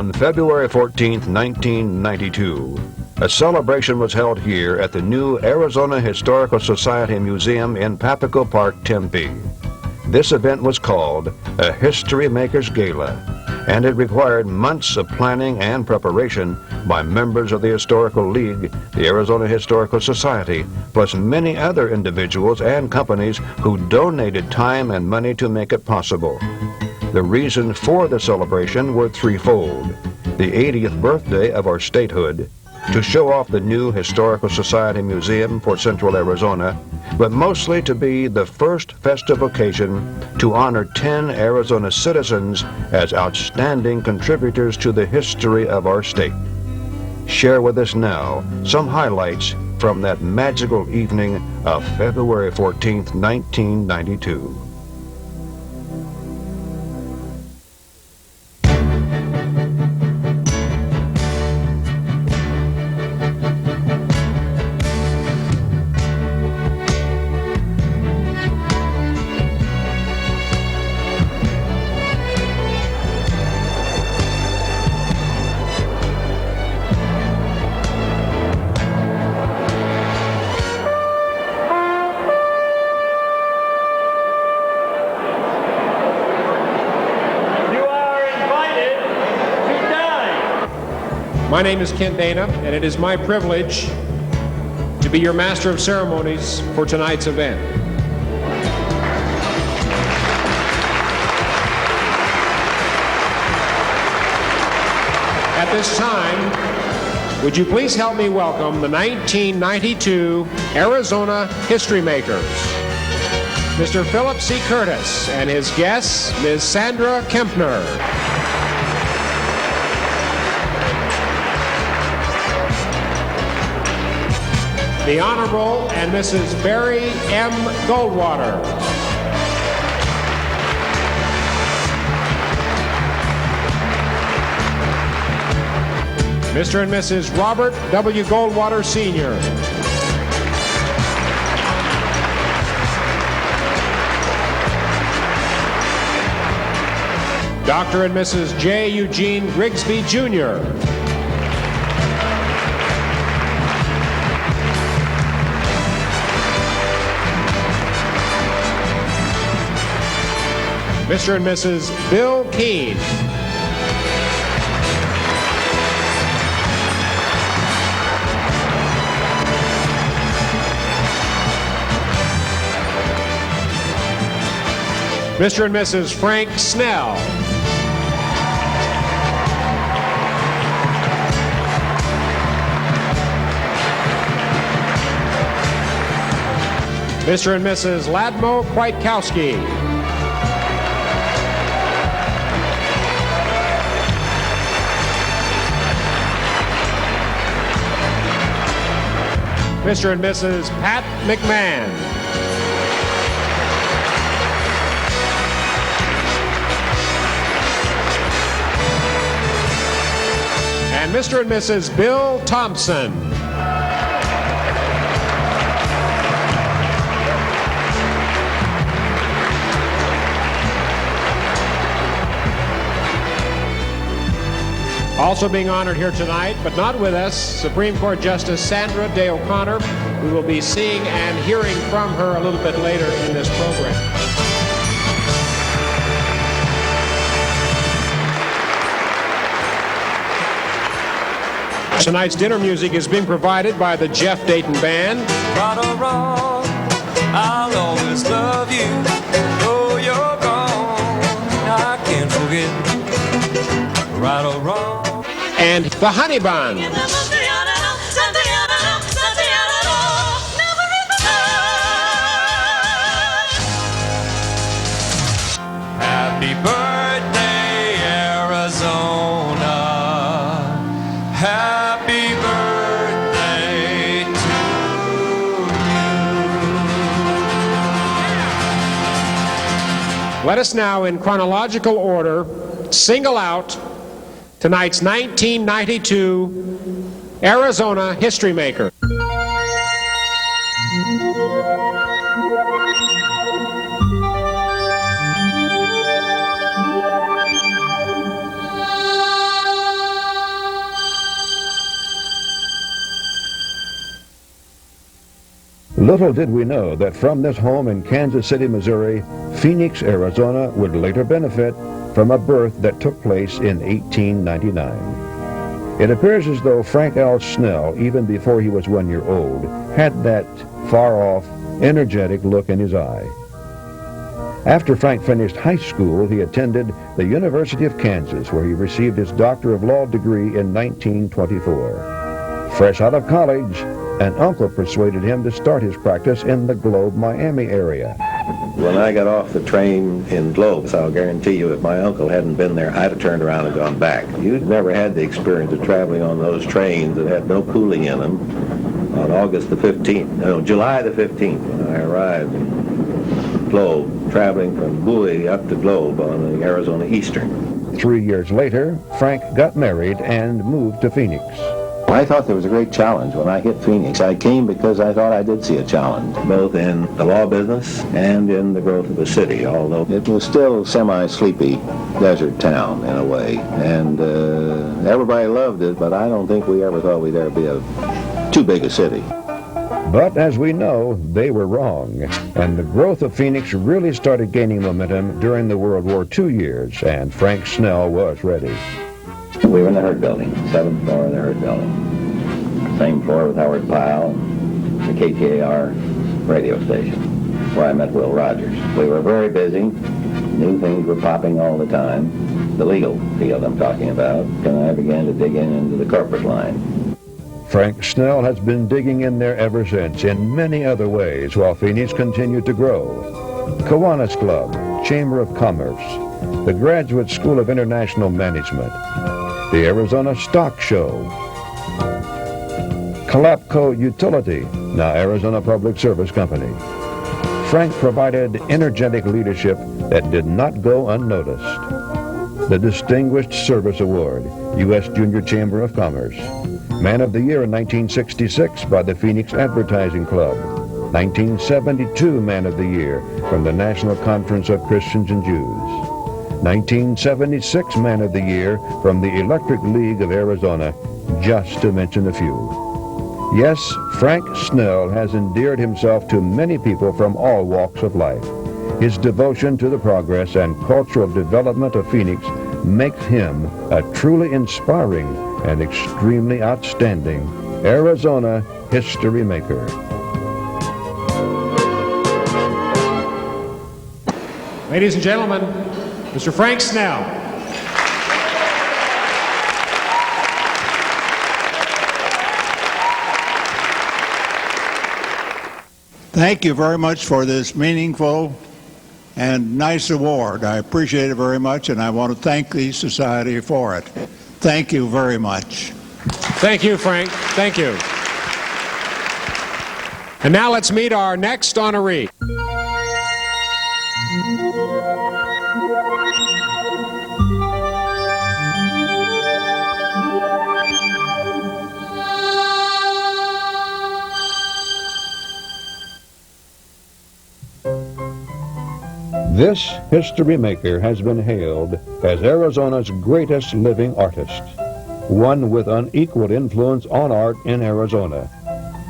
On February 14, 1992, a celebration was held here at the new Arizona Historical Society Museum in Papico Park, Tempe. This event was called a Historymakers Gala, and it required months of planning and preparation by members of the Historical League, the Arizona Historical Society, plus many other individuals and companies who donated time and money to make it possible. The reason for the celebration were threefold: the 80th birthday of our statehood, to show off the new Historical Society Museum for Central Arizona, but mostly to be the first festive occasion to honor 10 Arizona citizens as outstanding contributors to the history of our state. Share with us now some highlights from that magical evening of February 14th, 1992. My name is Ken Dana, and it is my privilege to be your Master of Ceremonies for tonight's event. At this time, would you please help me welcome the 1992 Arizona Historymakers, Mr. Philip C. Curtis and his guests, Ms. Sandra Kempner. The Honorable and Mrs. Barry M. Goldwater. Mr. and Mrs. Robert W. Goldwater, Sr. Dr. and Mrs. J. Eugene Grigsby, Jr. Mr. and Mrs. Bill Keane. Mr. and Mrs. Frank Snell. Mr. and Mrs. Ladmo Kwiatkowski. Mr. and Mrs. Pat McMahon. And Mr. and Mrs. Bill Thompson. Also being honored here tonight, but not with us, Supreme Court Justice Sandra Day O'Connor. We will be seeing and hearing from her a little bit later in this program. Tonight's dinner music is being provided by the Jeff Dayton Band. Right or wrong, I'll always love you. Though you're gone, I can't forget. Right or wrong. And the Honey Bun. Happy birthday, Arizona. Happy birthday to you. Let us now, in chronological order, single out tonight's 1992 Arizona Historymaker. Little did we know that from this home in Kansas City, Missouri, Phoenix, Arizona would later benefit from a birth that took place in 1899. It appears as though Frank L. Snell, even before he was 1 year old, had that far-off, energetic look in his eye. After Frank finished high school, he attended the University of Kansas, where he received his Doctor of Law degree in 1924. Fresh out of college, an uncle persuaded him to start his practice in the Globe, Miami area. When I got off the train in Globe, I'll guarantee you if my uncle hadn't been there, I'd have turned around and gone back. You'd never had the experience of traveling on those trains that had no cooling in them. On July the 15th, when I arrived in Globe, traveling from Bowie up to Globe on the Arizona Eastern. 3 years later, Frank got married and moved to Phoenix. I thought there was a great challenge when I hit Phoenix. I came because I thought I did see a challenge, both in the law business and in the growth of the city, although it was still a semi-sleepy desert town in a way. And everybody loved it, but I don't think we ever thought we'd ever be too big a city. But as we know, they were wrong, and the growth of Phoenix really started gaining momentum during the World War II years, and Frank Snell was ready. We were in the Hurt Building, 7th floor of the Hurt Building. Same floor with Howard Pyle, the KTAR radio station, where I met Will Rogers. We were very busy. New things were popping all the time. The legal field I'm talking about, and I began to dig into the corporate line. Frank Snell has been digging in there ever since in many other ways while Phoenix continued to grow. Kiwanis Club, Chamber of Commerce, the Graduate School of International Management, the Arizona Stock Show, Calapco Utility, now Arizona Public Service Company. Frank provided energetic leadership that did not go unnoticed. The Distinguished Service Award, U.S. Junior Chamber of Commerce. Man of the Year in 1966 by the Phoenix Advertising Club. 1972 Man of the Year from the National Conference of Christians and Jews. 1976 Man of the Year from the Electric League of Arizona, just to mention a few. Yes, Frank Snell has endeared himself to many people from all walks of life. His devotion to the progress and cultural development of Phoenix makes him a truly inspiring and extremely outstanding Arizona history maker. Ladies and gentlemen, Mr. Frank Snell. Thank you very much for this meaningful and nice award. I appreciate it very much, and I want to thank the Society for it. Thank you very much. Thank you, Frank. Thank you. And now let's meet our next honoree. This history maker has been hailed as Arizona's greatest living artist, one with unequaled influence on art in Arizona.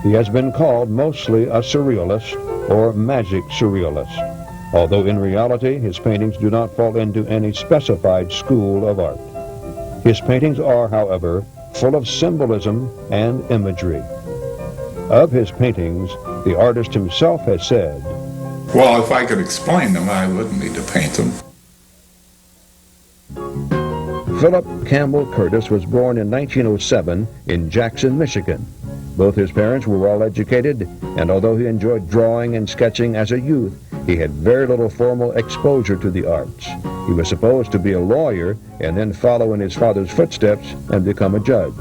He has been called mostly a surrealist or magic surrealist, although in reality his paintings do not fall into any specified school of art. His paintings are, however, full of symbolism and imagery. Of his paintings, the artist himself has said, "Well, if I could explain them, I wouldn't need to paint them." Philip Campbell Curtis was born in 1907 in Jackson, Michigan. Both his parents were well educated, and although he enjoyed drawing and sketching as a youth, he had very little formal exposure to the arts. He was supposed to be a lawyer and then follow in his father's footsteps and become a judge.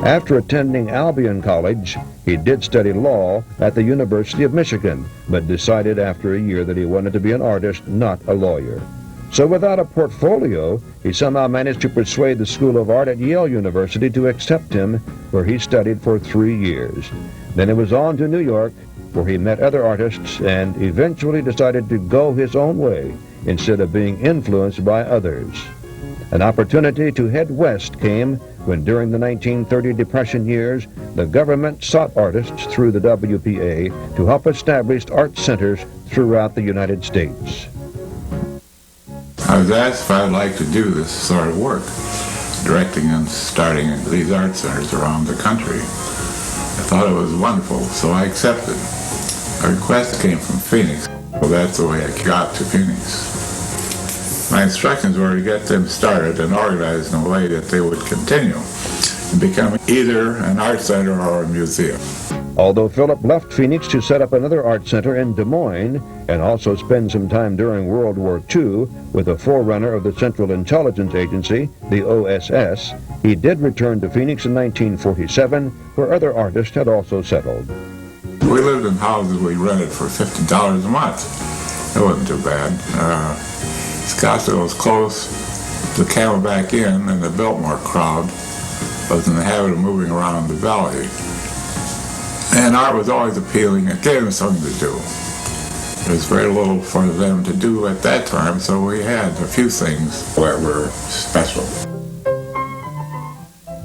After attending Albion College, he did study law at the University of Michigan, but decided after a year that he wanted to be an artist, not a lawyer. So without a portfolio, he somehow managed to persuade the School of Art at Yale University to accept him, where he studied for 3 years. Then it was on to New York, where he met other artists and eventually decided to go his own way instead of being influenced by others. An opportunity to head west came when during the 1930 Depression years, the government sought artists through the WPA to help establish art centers throughout the United States. I was asked if I'd like to do this sort of work, directing and starting these art centers around the country. I thought it was wonderful, so I accepted. A request came from Phoenix. Well, that's the way I got to Phoenix. My instructions were to get them started and organized in a way that they would continue and become either an art center or a museum. Although Philip left Phoenix to set up another art center in Des Moines and also spend some time during World War II with a forerunner of the Central Intelligence Agency, the OSS, he did return to Phoenix in 1947, where other artists had also settled. We lived in houses we rented for $50 a month. It wasn't too bad. Scottsdale was close to Camelback Inn, and the Biltmore crowd was in the habit of moving around the valley. And art was always appealing. It gave them something to do. There was very little for them to do at that time, so we had a few things that were special.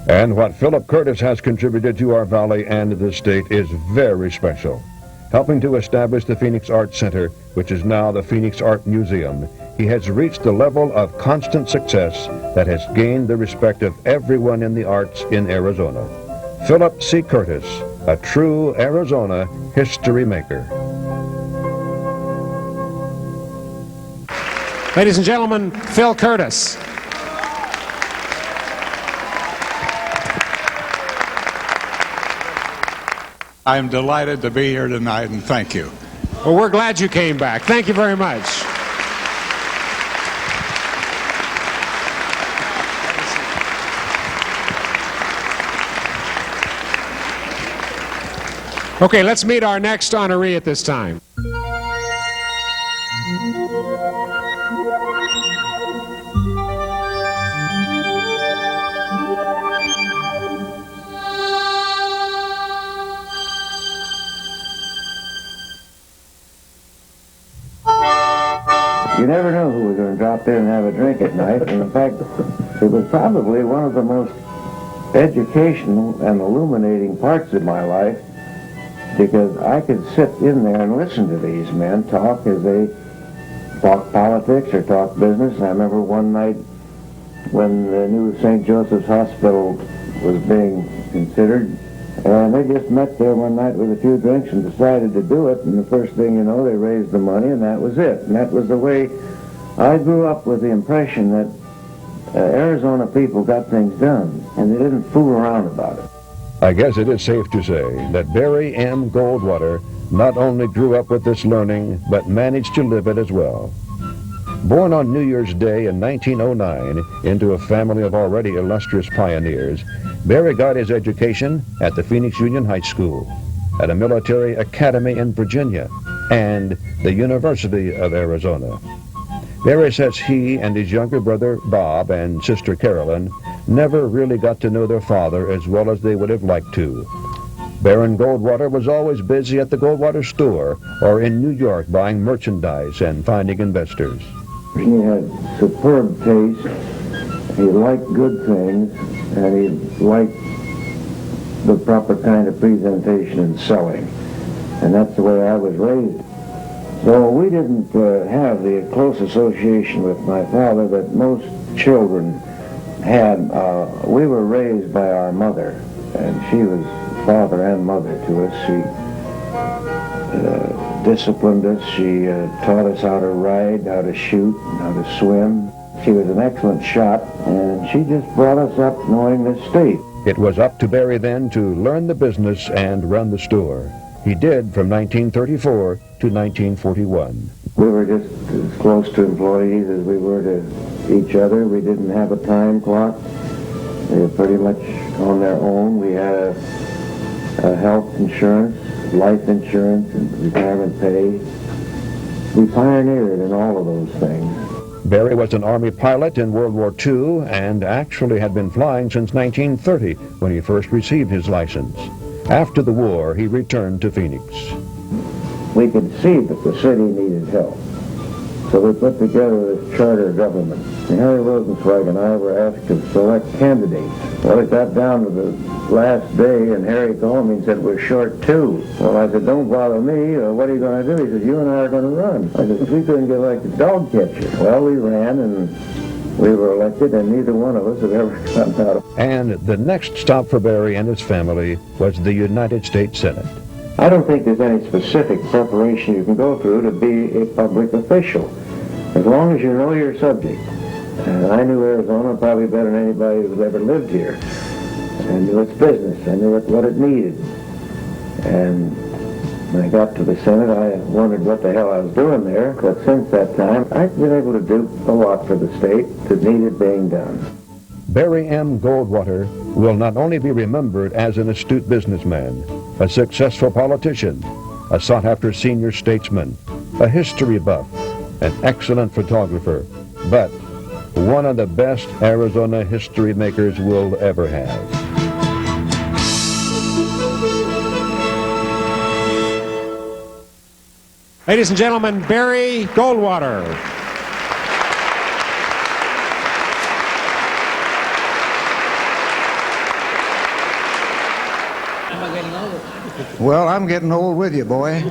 And what Philip Curtis has contributed to our valley and the state is very special, helping to establish the Phoenix Art Center, which is now the Phoenix Art Museum. He has reached a level of constant success that has gained the respect of everyone in the arts in Arizona. Philip C. Curtis, a true Arizona history maker. Ladies and gentlemen, Phil Curtis. I'm delighted to be here tonight, and thank you. Well, we're glad you came back. Thank you very much. Okay, let's meet our next honoree at this time. You never know who was going to drop in and have a drink at night. And in fact, it was probably one of the most educational and illuminating parts of my life, because I could sit in there and listen to these men talk as they talk politics or talk business. And I remember one night when the new St. Joseph's Hospital was being considered, and they just met there one night with a few drinks and decided to do it, and the first thing you know, they raised the money, and that was it. And that was the way I grew up, with the impression that Arizona people got things done, and they didn't fool around about it. I guess it is safe to say that Barry M. Goldwater not only grew up with this learning, but managed to live it as well. Born on New Year's Day in 1909 into a family of already illustrious pioneers, Barry got his education at the Phoenix Union High School, at a military academy in Virginia, and the University of Arizona. Barry says he and his younger brother Bob and sister Carolyn never really got to know their father as well as they would have liked to. Baron Goldwater was always busy at the Goldwater store or in New York buying merchandise and finding investors. He had superb taste, he liked good things, and he liked the proper kind of presentation and selling. And that's the way I was raised. So we didn't have the close association with my father that most children had. We were raised by our mother, and she was father and mother to us. She disciplined us. She taught us how to ride, how to shoot, how to swim. She was an excellent shot, and she just brought us up knowing this state. It was up to Barry then to learn the business and run the store. He did from 1934 to 1941. We were just as close to employees as we were to each other. We didn't have a time clock. They were pretty much on their own. We had a health insurance, life insurance, and retirement pay. We pioneered in all of those things. Barry was an Army pilot in World War II and actually had been flying since 1930 when he first received his license. After the war, he returned to Phoenix. We could see that the city needed help. So we put together this charter government. And Harry Rosenzweig and I were asked to select candidates. Well, it got down to the last day, and Harry called me and said, we're short 2. Well, I said, don't bother me. What are you going to do? He said, you and I are going to run. I said, we couldn't get elected dog catcher. Well, we ran, and we were elected, and neither one of us have ever gotten out of. And the next stop for Barry and his family was the United States Senate. I don't think there's any specific preparation you can go through to be a public official, as long as you know your subject. And I knew Arizona probably better than anybody who's ever lived here. I knew its business. I knew what it needed. And when I got to the Senate, I wondered what the hell I was doing there. But since that time, I've been able to do a lot for the state that needed being done. Barry M. Goldwater will not only be remembered as an astute businessman, a successful politician, a sought-after senior statesman, a history buff, an excellent photographer, but one of the best Arizona history makers we'll ever have. Ladies and gentlemen, Barry Goldwater. Well, I'm getting old with you, boy.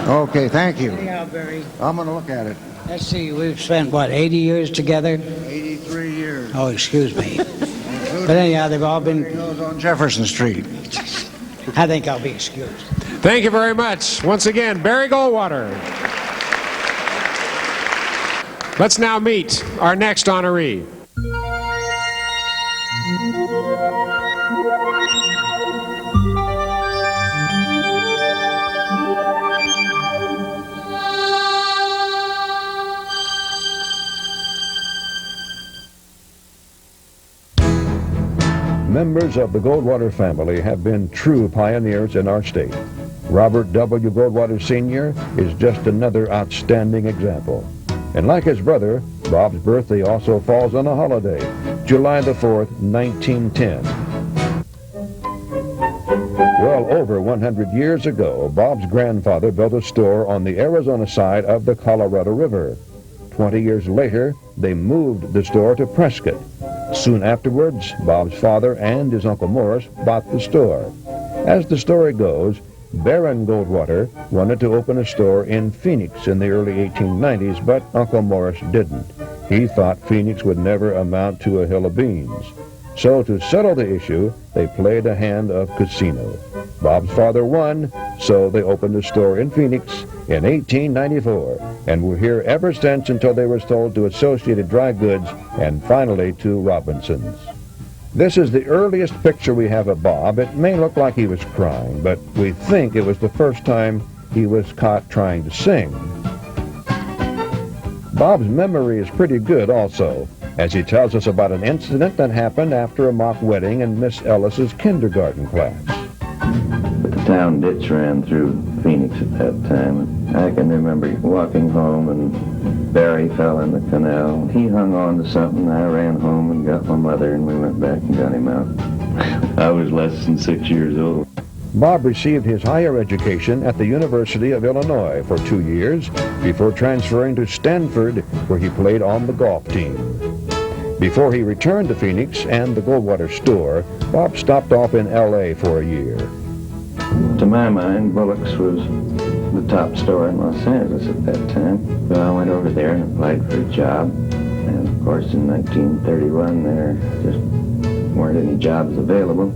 Okay, thank you. Anyhow, Barry, I'm going to look at it. let's see, we've spent, what, 80 years together? 83 years. Oh, excuse me. But anyhow, they've all been... Goes on Jefferson Street. I think I'll be excused. Thank you very much. Once again, Barry Goldwater. Let's now meet our next honoree. Members of the Goldwater family have been true pioneers in our state. Robert W. Goldwater Sr. is just another outstanding example. And like his brother, Bob's birthday also falls on a holiday, July the 4th, 1910. Well over 100 years ago, Bob's grandfather built a store on the Arizona side of the Colorado River. 20 years later, they moved the store to Prescott. Soon afterwards, Bob's father and his Uncle Morris bought the store. As the story goes, Baron Goldwater wanted to open a store in Phoenix in the early 1890s, but Uncle Morris didn't. He thought Phoenix would never amount to a hill of beans. So to settle the issue, they played a hand of casino. Bob's father won, so they opened a store in Phoenix in 1894, and were here ever since until they were sold to Associated Dry Goods and finally to Robinson's. This is the earliest picture we have of Bob. It may look like he was crying, but we think it was the first time he was caught trying to sing. Bob's memory is pretty good also, as he tells us about an incident that happened after a mock wedding in Miss Ellis's kindergarten class. The town ditch ran through Phoenix at that time. I can remember walking home and Barry fell in the canal. He hung on to something. I ran home and got my mother, and we went back and got him out. I was less than 6 years old. Bob received his higher education at the University of Illinois for 2 years before transferring to Stanford, where he played on the golf team. Before he returned to Phoenix and the Goldwater store, Bob stopped off in L.A. for a year. To my mind, Bullock's was the top store in Los Angeles at that time. So I went over there and applied for a job. And of course, in 1931, there just weren't any jobs available.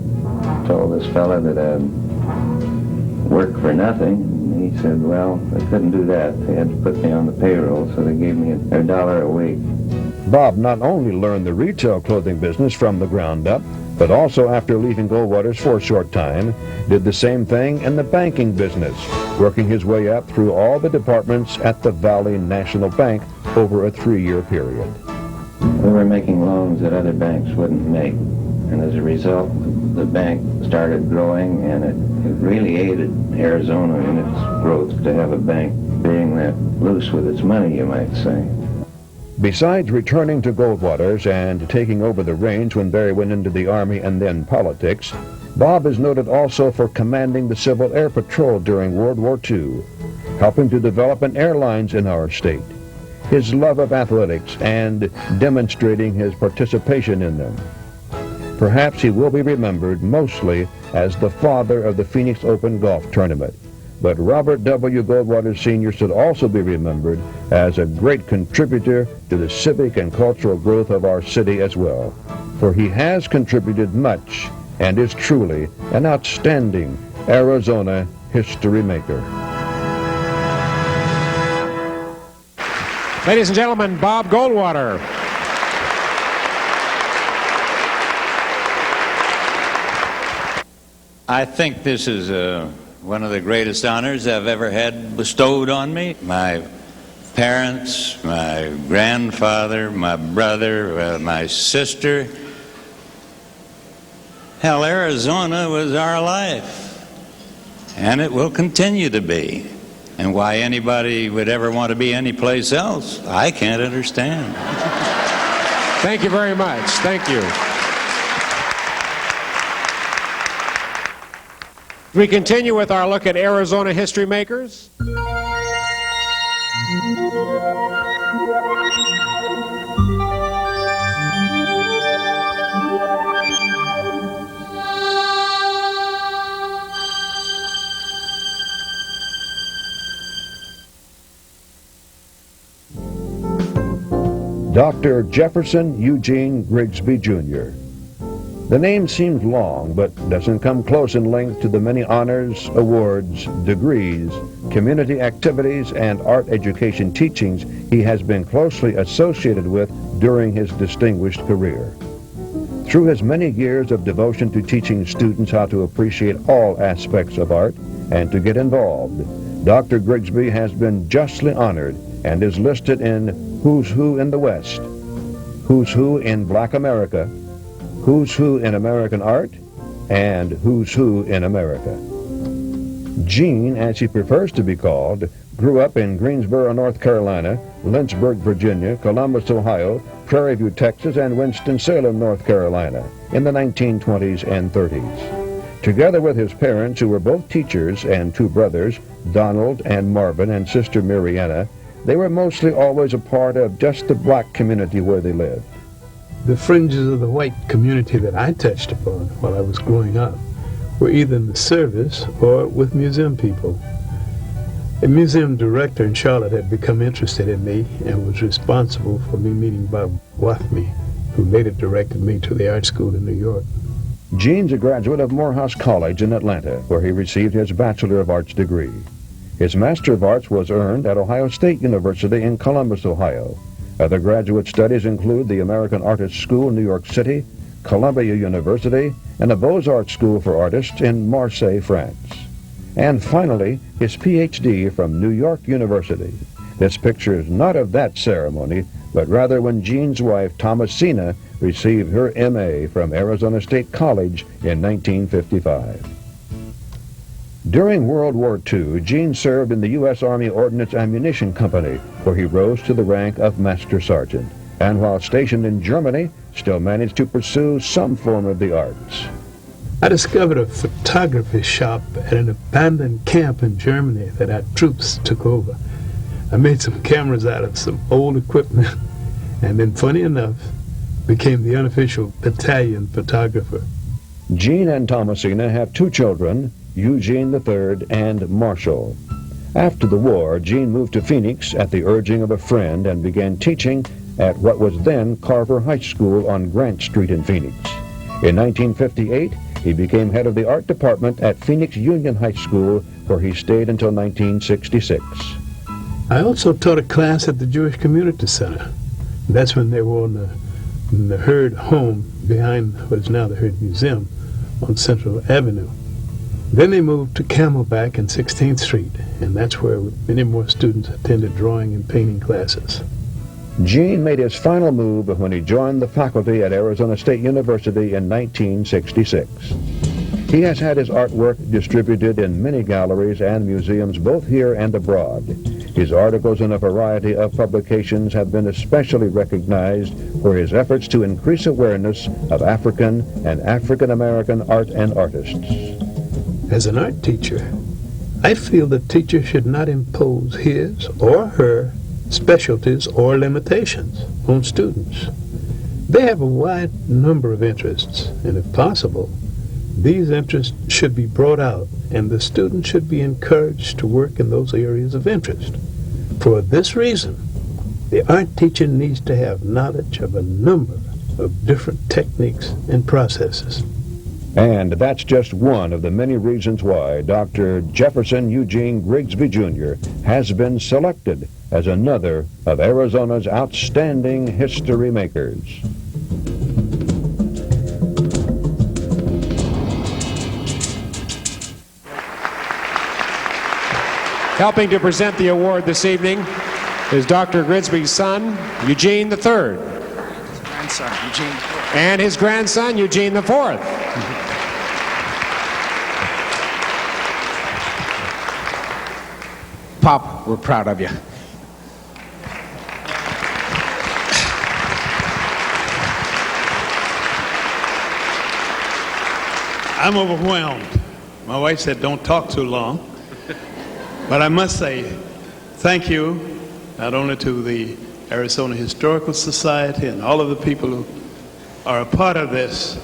I told this fella that I'd work for nothing. And he said, well, they couldn't do that. They had to put me on the payroll, so they gave me $1 a week. Bob not only learned the retail clothing business from the ground up, but also after leaving Goldwater's for a short time, did the same thing in the banking business, working his way up through all the departments at the Valley National Bank over a 3-year period. We were making loans that other banks wouldn't make, and as a result, the bank started growing, and it really aided Arizona in its growth to have a bank being that loose with its money, you might say. Besides returning to Goldwater's and taking over the range when Barry went into the Army and then politics, Bob is noted also for commanding the Civil Air Patrol during World War II, helping to develop an airlines in our state. his love of athletics, and demonstrating his participation in them. Perhaps he will be remembered mostly as the father of the Phoenix Open golf tournament, but Robert W. Goldwater Sr. should also be remembered as a great contributor to the civic and cultural growth of our city as well, for he has contributed much and is truly an outstanding Arizona history maker. Ladies and gentlemen, Bob Goldwater. I think this is one of the greatest honors I've ever had bestowed on me. My parents, my grandfather, my brother, my sister. Hell, Arizona was our life, and it will continue to be. And why anybody would ever want to be anyplace else, I can't understand. Thank you very much. Thank you. We continue with our look at Arizona history makers. Dr. Jefferson Eugene Grigsby, Jr. The name seems long, but doesn't come close in length to the many honors, awards, degrees, community activities, and art education teachings he has been closely associated with during his distinguished career. Through his many years of devotion to teaching students how to appreciate all aspects of art and to get involved, Dr. Grigsby has been justly honored and is listed in Who's Who in the West, Who's Who in Black America, Who's Who in American Art, and Who's Who in America. Gene, as he prefers to be called, grew up in Greensboro, North Carolina, Lynchburg, Virginia, Columbus, Ohio, Prairie View, Texas, and Winston-Salem, North Carolina, in the 1920s and 30s. Together with his parents, who were both teachers, and two brothers, Donald and Marvin, and sister Mariana, they were mostly always a part of just the black community where they lived. The fringes of the white community that I touched upon while I was growing up were either in the service or with museum people. A museum director in Charlotte had become interested in me and was responsible for me meeting Bob Wathme, who later directed me to the art school in New York. Gene's a graduate of Morehouse College in Atlanta, where he received his Bachelor of Arts degree. His Master of Arts was earned at Ohio State University in Columbus, Ohio. Other graduate studies include the American Artists School in New York City, Columbia University, and a Beaux-Arts School for Artists in Marseille, France. And finally, his Ph.D. from New York University. This picture is not of that ceremony, but rather when Gene's wife, Thomasina, received her M.A. from Arizona State College in 1955. During World War II, Gene served in the U.S. Army Ordnance Ammunition Company, where he rose to the rank of Master Sergeant, and while stationed in Germany, still managed to pursue some form of the arts. I discovered a photography shop at an abandoned camp in Germany that our troops took over. I made some cameras out of some old equipment, and then, funny enough, became the unofficial battalion photographer. Gene and Thomasina have two children, Eugene III and Marshall. After the war, Gene moved to Phoenix at the urging of a friend and began teaching at what was then Carver High School on Grant Street in Phoenix. In 1958, he became head of the art department at Phoenix Union High School, where he stayed until 1966. I also taught a class at the Jewish Community Center. That's when they were on the Hurd home behind what is now the Hurd Museum on Central Avenue. Then they moved to Camelback and 16th Street, and that's where many more students attended drawing and painting classes. Gene made his final move when he joined the faculty at Arizona State University in 1966. He has had his artwork distributed in many galleries and museums both here and abroad. His articles in a variety of publications have been especially recognized for his efforts to increase awareness of African and African American art and artists. As an art teacher, I feel the teacher should not impose his or her specialties or limitations on students. They have a wide number of interests, and if possible, these interests should be brought out, and the student should be encouraged to work in those areas of interest. For this reason, the art teacher needs to have knowledge of a number of different techniques and processes. And that's just one of the many reasons why Dr. Jefferson Eugene Grigsby Jr. has been selected as another of Arizona's outstanding history makers. Helping to present the award this evening is Dr. Grigsby's son, Eugene III. Grandson, Eugene. And his grandson, Eugene IV. Pop, we're proud of you. I'm overwhelmed. My wife said, don't talk too long. But I must say, thank you, not only to the Arizona Historical Society and all of the people who are a part of this,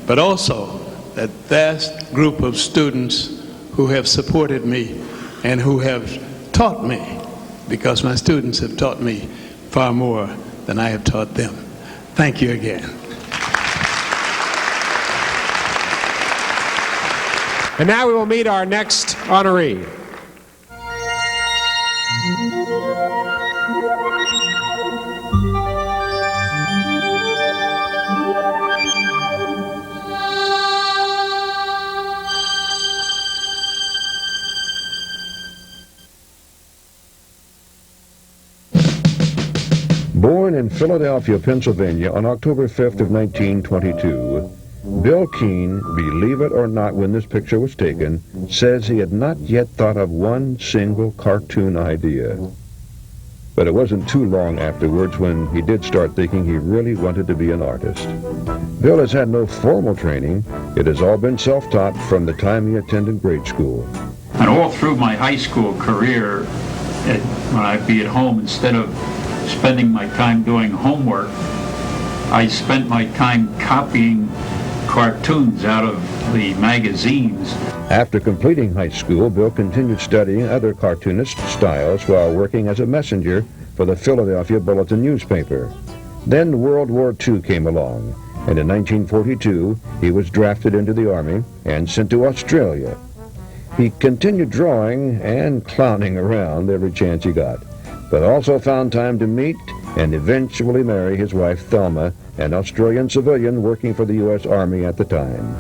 but also that vast group of students who have supported me and who have taught me, because my students have taught me far more than I have taught them. Thank you again. And now we will meet our next honoree. Born in Philadelphia, Pennsylvania on October 5th of 1922, Bill Keane, believe it or not when this picture was taken, says he had not yet thought of one single cartoon idea. But it wasn't too long afterwards when he did start thinking he really wanted to be an artist. Bill has had no formal training. It has all been self-taught from the time he attended grade school. And all through my high school career, when I'd be at home, instead of spending my time doing homework, I spent my time copying cartoons out of the magazines. After completing high school, Bill continued studying other cartoonist styles while working as a messenger for the Philadelphia Bulletin newspaper. Then World War II came along, and in 1942 he was drafted into the Army and sent to Australia. He continued drawing and clowning around every chance he got, but also found time to meet and eventually marry his wife Thelma, an Australian civilian working for the U.S. Army at the time.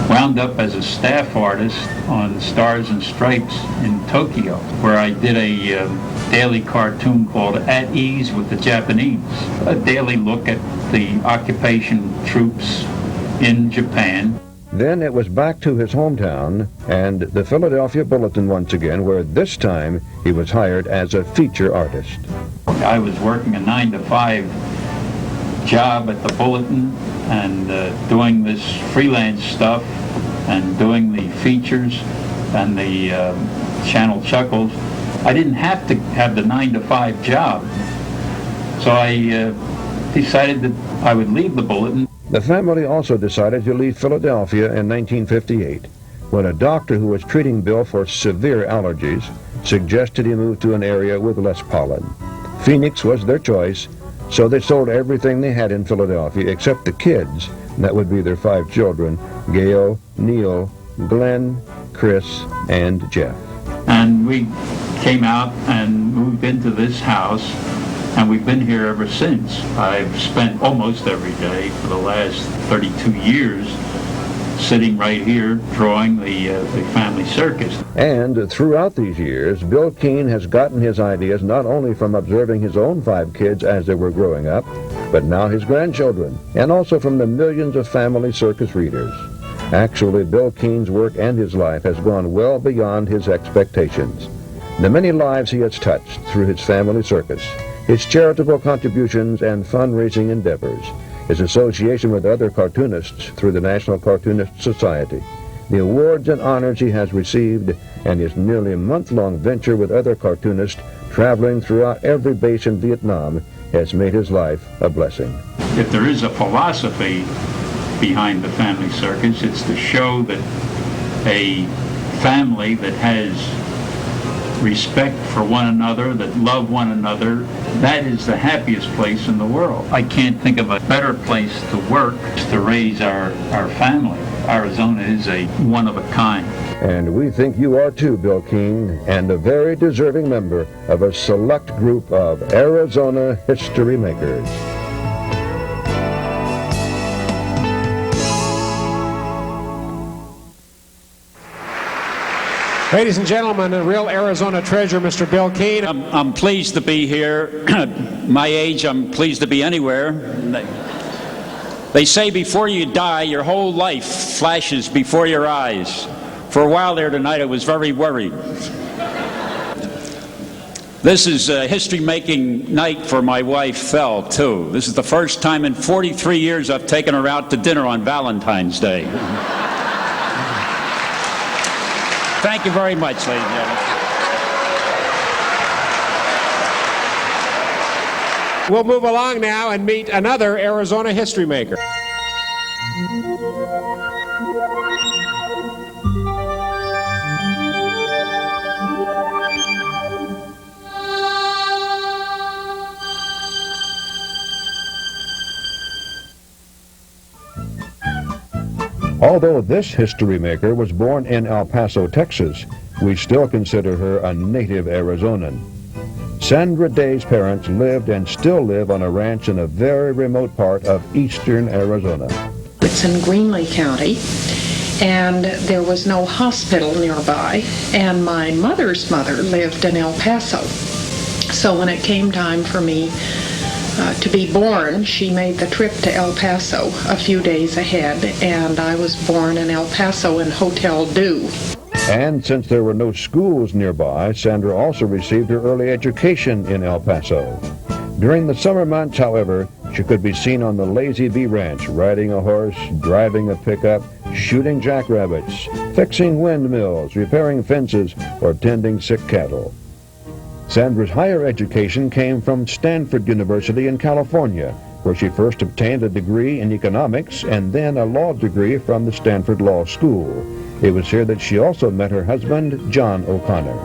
Wound up as a staff artist on Stars and Stripes in Tokyo, where I did a daily cartoon called At Ease with the Japanese, a daily look at the occupation troops in Japan. Then it was back to his hometown and the Philadelphia Bulletin once again, where this time he was hired as a feature artist. I was working a 9-to-5 job at the Bulletin and doing this freelance stuff and doing the features and the Channel Chuckles. I didn't have to have the 9-to-5 job, so I decided that I would leave the Bulletin. The family also decided to leave Philadelphia in 1958, when a doctor who was treating Bill for severe allergies suggested he move to an area with less pollen. Phoenix was their choice, so they sold everything they had in Philadelphia except the kids. That would be their 5 children: Gail, Neil, Glenn, Chris, and Jeff. And we came out and moved into this house, and we've been here ever since. I've spent almost every day for the last 32 years sitting right here drawing the family circus. And throughout these years, Bill Keane has gotten his ideas not only from observing his own 5 kids as they were growing up, but now his grandchildren, and also from the millions of family circus readers. Actually, Bill Keane's work and his life has gone well beyond his expectations. The many lives he has touched through his family circus, his charitable contributions and fundraising endeavors, his association with other cartoonists through the National Cartoonist Society, the awards and honors he has received, and his nearly month-long venture with other cartoonists traveling throughout every base in Vietnam has made his life a blessing. If there is a philosophy behind the family circus, it's to show that a family that has respect for one another, that love one another, that is the happiest place in the world. I can't think of a better place to work to raise our family. Arizona is a one of a kind. And we think you are too, Bill Keane, and a very deserving member of a select group of Arizona history makers. Ladies and gentlemen, a real Arizona treasure, Mr. Bill Keane. I'm pleased to be here. My age, I'm pleased to be anywhere. They say before you die, your whole life flashes before your eyes. For a while there tonight, I was very worried. This is a history-making night for my wife, Phil, too. This is the first time in 43 years I've taken her out to dinner on Valentine's Day. Thank you very much, ladies and gentlemen. We'll move along now and meet another Arizona history maker. Although this history maker was born in El Paso, Texas, we still consider her a native Arizonan. Sandra Day's parents lived and still live on a ranch in a very remote part of eastern Arizona. It's in Greenlee County, and there was no hospital nearby, and my mother's mother lived in El Paso. So when it came time for me to be born, she made the trip to El Paso a few days ahead, and I was born in El Paso in Hotel Dew. And since there were no schools nearby, Sandra also received her early education in El Paso. During the summer months, however, she could be seen on the Lazy Bee Ranch, riding a horse, driving a pickup, shooting jackrabbits, fixing windmills, repairing fences, or tending sick cattle. Sandra's higher education came from Stanford University in California, where she first obtained a degree in economics and then a law degree from the Stanford Law School. It was here that she also met her husband, John O'Connor.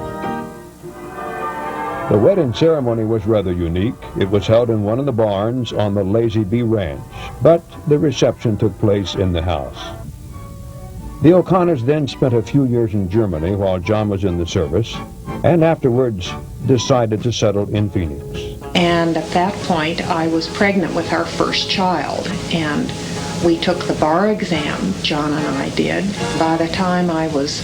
The wedding ceremony was rather unique. It was held in one of the barns on the Lazy Bee Ranch, but the reception took place in the house. The O'Connors then spent a few years in Germany while John was in the service, and afterwards decided to settle in Phoenix. And at that point, I was pregnant with our first child, and we took the bar exam, John and I did. By the time I was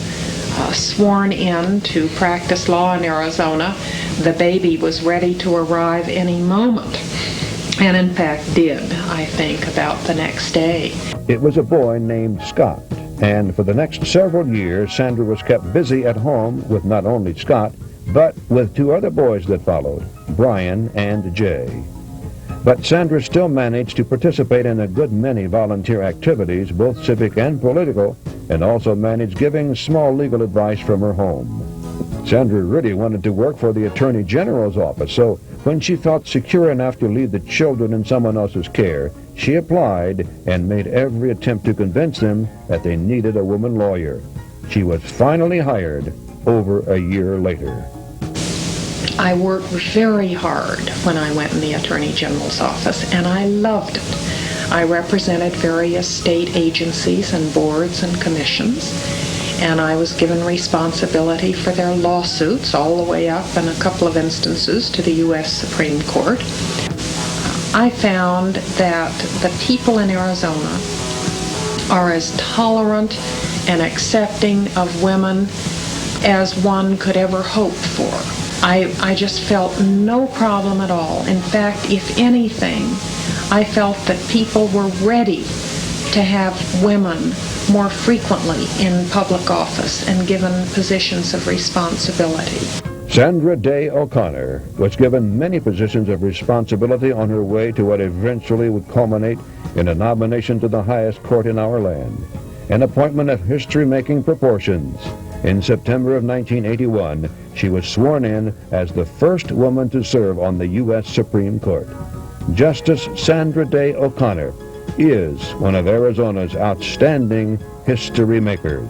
sworn in to practice law in Arizona, the baby was ready to arrive any moment, and in fact did, I think, about the next day. It was a boy named Scott, and for the next several years, Sandra was kept busy at home with not only Scott, but with two other boys that followed, Brian and Jay. But Sandra still managed to participate in a good many volunteer activities, both civic and political, and also managed giving small legal advice from her home. Sandra really wanted to work for the Attorney General's office, so when she felt secure enough to leave the children in someone else's care, she applied and made every attempt to convince them that they needed a woman lawyer. She was finally hired over a year later. I worked very hard when I went in the Attorney General's office, and I loved it. I represented various state agencies and boards and commissions, and I was given responsibility for their lawsuits all the way up in a couple of instances to the U.S. Supreme Court. I found that the people in Arizona are as tolerant and accepting of women as one could ever hope for. I just felt no problem at all. In fact, if anything, I felt that people were ready to have women more frequently in public office and given positions of responsibility. Sandra Day O'Connor was given many positions of responsibility on her way to what eventually would culminate in a nomination to the highest court in our land, an appointment of history-making proportions. In September of 1981, she was sworn in as the first woman to serve on the U.S. Supreme Court. Justice Sandra Day O'Connor is one of Arizona's outstanding history makers.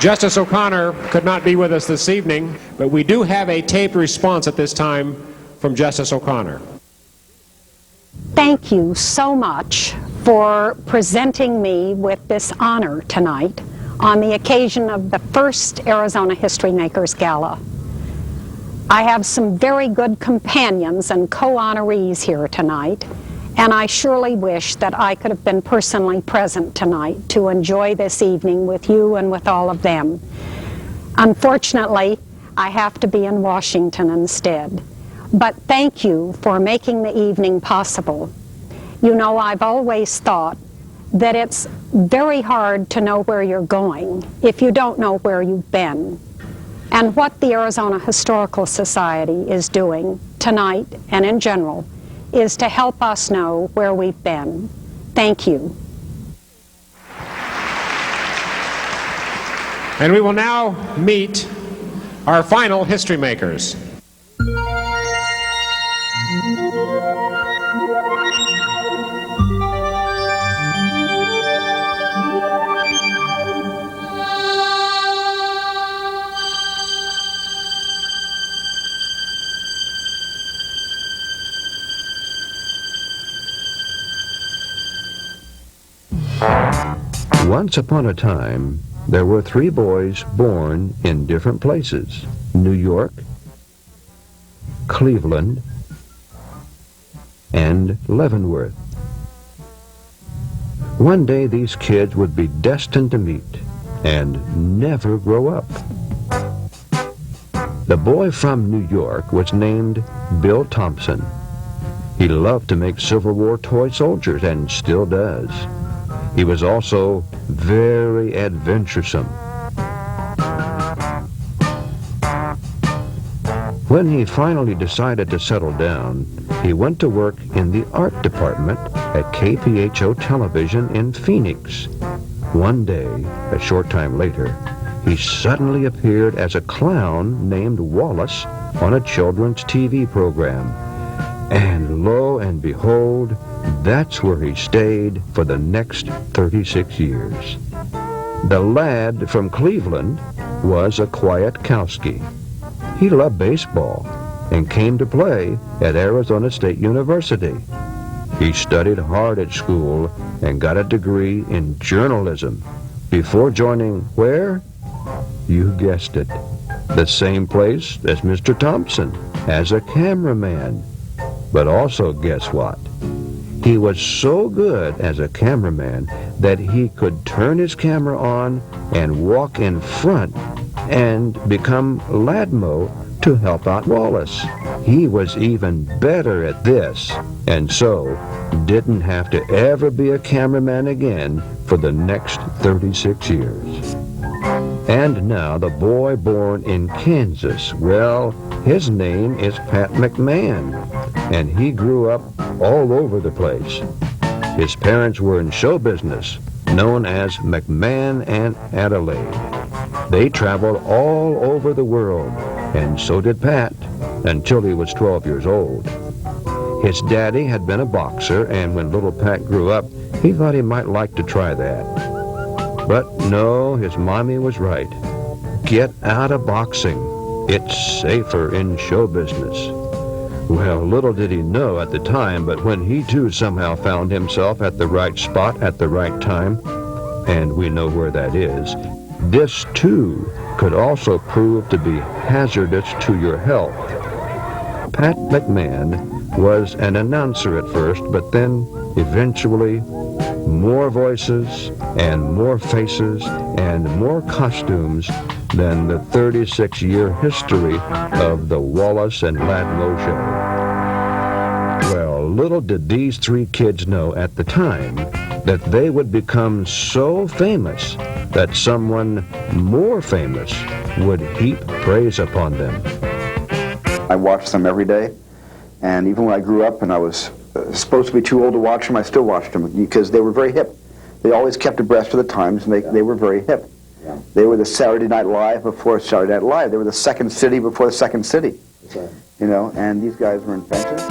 Justice O'Connor could not be with us this evening, but we do have a taped response at this time from Justice O'Connor. Thank you so much for presenting me with this honor tonight on the occasion of the first Arizona History Makers Gala. I have some very good companions and co-honorees here tonight, and I surely wish that I could have been personally present tonight to enjoy this evening with you and with all of them. Unfortunately, I have to be in Washington instead. But thank you for making the evening possible. You know, I've always thought that it's very hard to know where you're going if you don't know where you've been. And what the Arizona Historical Society is doing tonight and in general is to help us know where we've been. Thank you. And we will now meet our final history makers. Once upon a time, there were 3 boys born in different places: New York, Cleveland, and Leavenworth. One day these kids would be destined to meet and never grow up. The boy from New York was named Bill Thompson. He loved to make Civil War toy soldiers and still does. He was also very adventuresome. When he finally decided to settle down, he went to work in the art department at KPHO Television in Phoenix. One day, a short time later, he suddenly appeared as a clown named Wallace on a children's TV program. And lo and behold, that's where he stayed for the next 36 years. The lad from Cleveland was a Kwiatkowski. He loved baseball and came to play at Arizona State University. He studied hard at school and got a degree in journalism before joining where? You guessed it, the same place as Mr. Thompson as a cameraman. But also, guess what? He was so good as a cameraman that he could turn his camera on and walk in front and become Ladmo to help out Wallace. He was even better at this, and so didn't have to ever be a cameraman again for the next 36 years. And now the boy born in Kansas, well, his name is Pat McMahon, and he grew up all over the place. His parents were in show business, known as McMahon and Adelaide. They traveled all over the world, and so did Pat, until he was 12 years old. His daddy had been a boxer, and when little Pat grew up, he thought he might like to try that. But no, his mommy was right. Get out of boxing. It's safer in show business. Well, little did he know at the time, but when he too somehow found himself at the right spot at the right time, and we know where that is, this too could also prove to be hazardous to your health. Pat McMahon was an announcer at first, but then eventually more voices and more faces and more costumes than the 36-year history of the Wallace and Ladmo show. Well, little did these 3 kids know at the time that they would become so famous that someone more famous would heap praise upon them. I watched them every day, and even when I grew up and I was supposed to be too old to watch them, I still watched them because they were very hip. They always kept abreast of the times, and they were very hip. Yeah. They were the Saturday Night Live before Saturday Night Live. They were the Second City before the Second City. Right. You know, and these guys were inventors.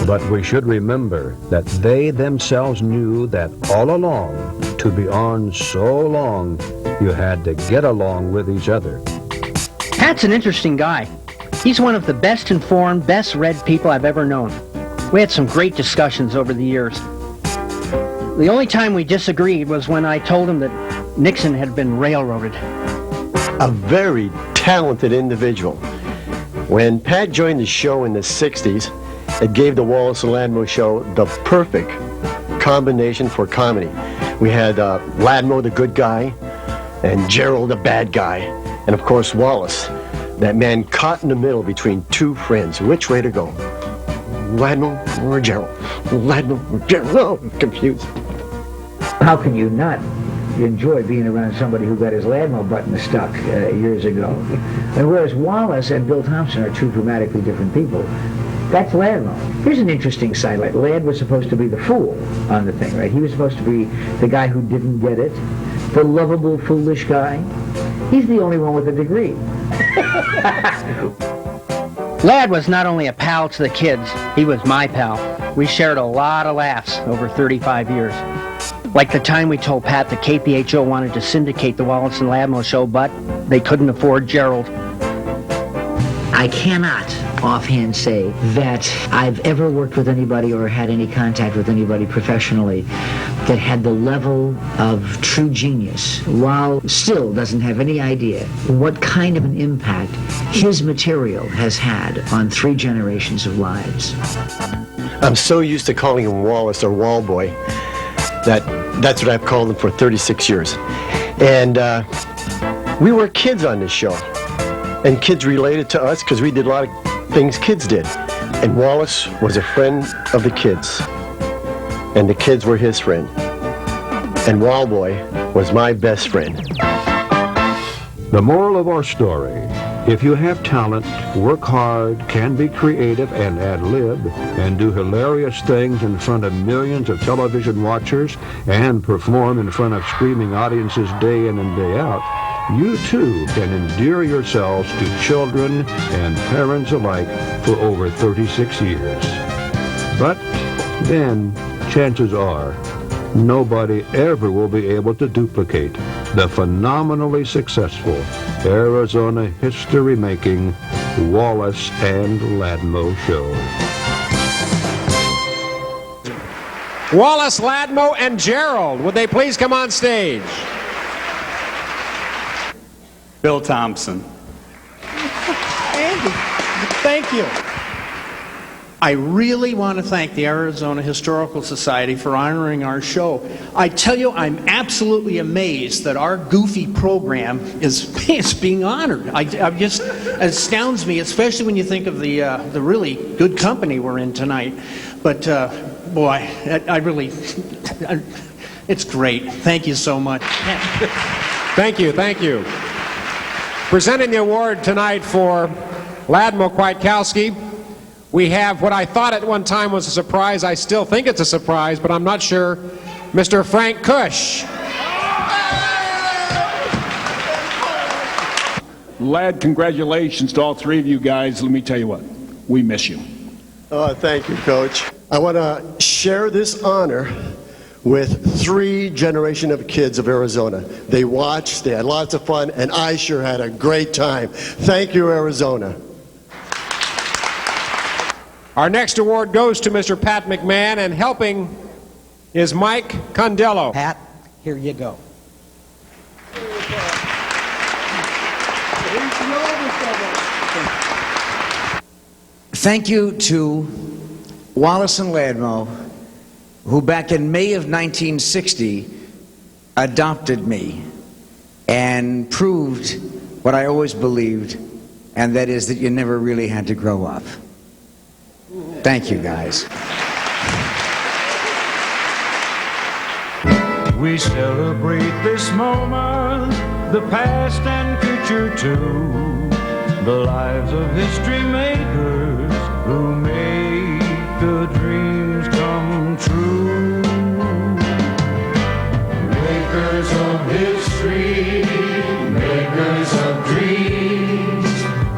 But we should remember that they themselves knew that all along, to be on so long, you had to get along with each other. Pat's an interesting guy. He's one of the best informed, best read people I've ever known. We had some great discussions over the years. The only time we disagreed was when I told him that Nixon had been railroaded. A very talented individual. When Pat joined the show in the 60s, it gave the Wallace and Ladmo show the perfect combination for comedy. We had Ladmo, the good guy, and Gerald, the bad guy, and of course Wallace, that man caught in the middle between two friends. Which way to go? Ladmo or Gerald? Ladmo or Gerald? Oh, I'm confused. How can you not enjoy being around somebody who got his Ladmo button stuck years ago? And whereas Wallace and Bill Thompson are two dramatically different people, that's Ladmo. Here's an interesting sidelight. Lad was supposed to be the fool on the thing, right? He was supposed to be the guy who didn't get it, the lovable, foolish guy. He's the only one with a degree. Lad was not only a pal to the kids, he was my pal. We shared a lot of laughs over 35 years. Like the time we told Pat that KPHO wanted to syndicate the Wallace and Ladmo show, but they couldn't afford Gerald. I cannot offhand say that I've ever worked with anybody or had any contact with anybody professionally that had the level of true genius, while still doesn't have any idea what kind of an impact his material has had on 3 generations of lives. I'm so used to calling him Wallace or Wallboy that's what I've called him for 36 years. And we were kids on this show. And kids related to us because we did a lot of things kids did. And Wallace was a friend of the kids. And the kids were his friend. And Wallboy was my best friend. The moral of our story: if you have talent, work hard, can be creative and ad-lib, and do hilarious things in front of millions of television watchers, and perform in front of screaming audiences day in and day out, you too can endear yourselves to children and parents alike for over 36 years. But then, chances are, nobody ever will be able to duplicate the phenomenally successful Arizona history-making Wallace and Ladmo show. Wallace, Ladmo, and Gerald, would they please come on stage? Bill Thompson. Andy, thank you. I really want to thank the Arizona Historical Society for honoring our show. I tell you, I'm absolutely amazed that our goofy program is being honored. It astounds me, especially when you think of the really good company we're in tonight. But boy, it's great. Thank you so much. Thank you, thank you. Presenting the award tonight for Ladmo Kwiatkowski, we have what I thought at one time was a surprise. I still think it's a surprise, but I'm not sure. Mr. Frank Cush. Lad, congratulations to all 3 of you guys. Let me tell you what, we miss you. Oh, thank you, Coach. I want to share this honor with 3 generations of kids of Arizona. They watched, they had lots of fun, and I sure had a great time. Thank you, Arizona. Our next award goes to Mr. Pat McMahon, and helping is Mike Condello. Pat, here you go. Thank you to Wallace and Ladmo, who back in May of 1960 adopted me and proved what I always believed, and that is that you never really had to grow up. Thank you, guys. We celebrate this moment, the past and future too, the lives of history makers who make the dreams come true. Makers of history, makers of dreams,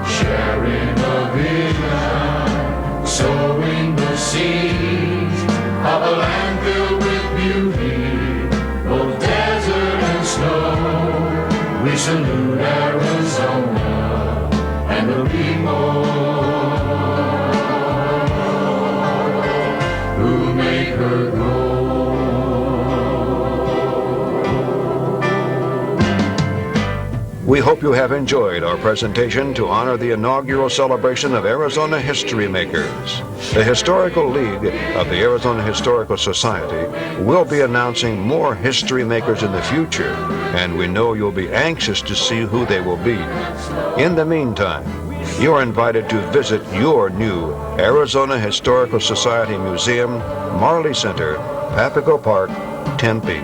sharing a vision, sowing the seeds of a land filled with beauty, both desert and snow. We salute Arizona and the people who make her grow. We hope you have enjoyed our presentation to honor the inaugural celebration of Arizona History Makers. The Historical League of the Arizona Historical Society will be announcing more history makers in the future, and we know you'll be anxious to see who they will be. In the meantime, you are invited to visit your new Arizona Historical Society Museum, Marley Center, Papago Park, Tempe.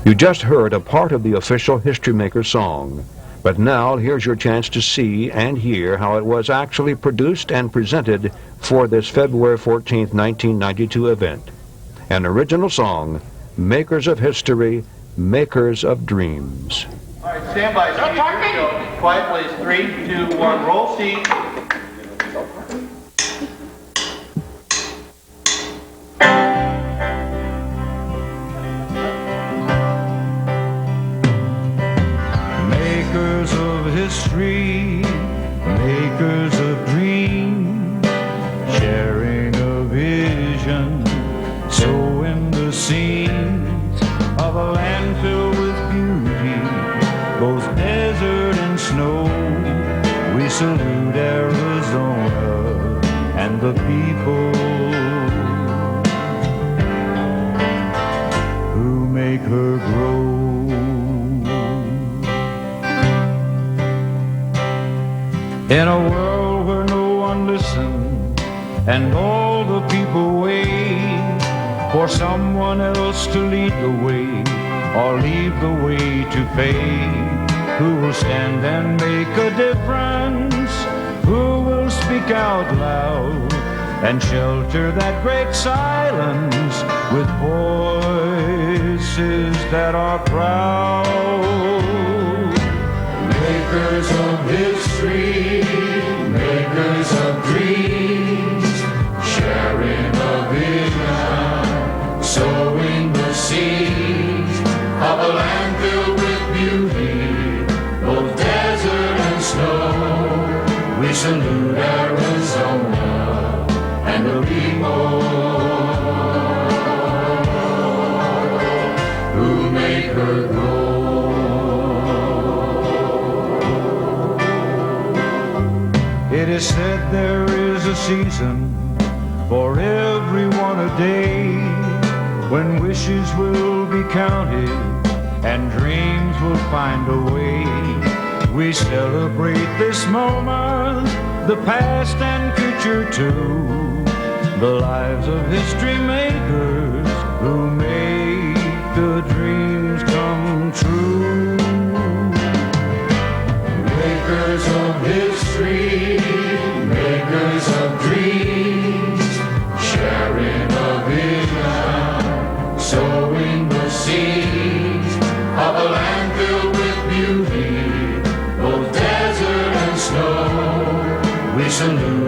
You just heard a part of the official History Maker song, but now here's your chance to see and hear how it was actually produced and presented for this February 14th, 1992 event. An original song, Makers of History, Makers of Dreams. All right, stand by. No talking. Quiet, please. 3, 2, 1, roll seat. Makers of history, makers of dreams, sharing a vision, sowing the seeds of a land filled with beauty, both desert and snow. We salute Arizona and the people who make her grow. In a world where no one listens and all the people wait for someone else to lead the way or leave the way to fade, who will stand and make a difference, who will speak out loud and shelter that great silence with voices that are proud. Makers of history, makers of dreams, sharing a vision, sowing the seeds of a land filled with beauty, both desert and snow. We salute Arizona and the people who make her grow. It is said there is a season for everyone, a day when wishes will be counted and dreams will find a way. We celebrate this moment, the past and future too, the lives of history makers who make the dreams come true. Makers of history, makers of dreams, sharing a vision, sowing the seeds of a land filled with beauty, both desert and snow. We salute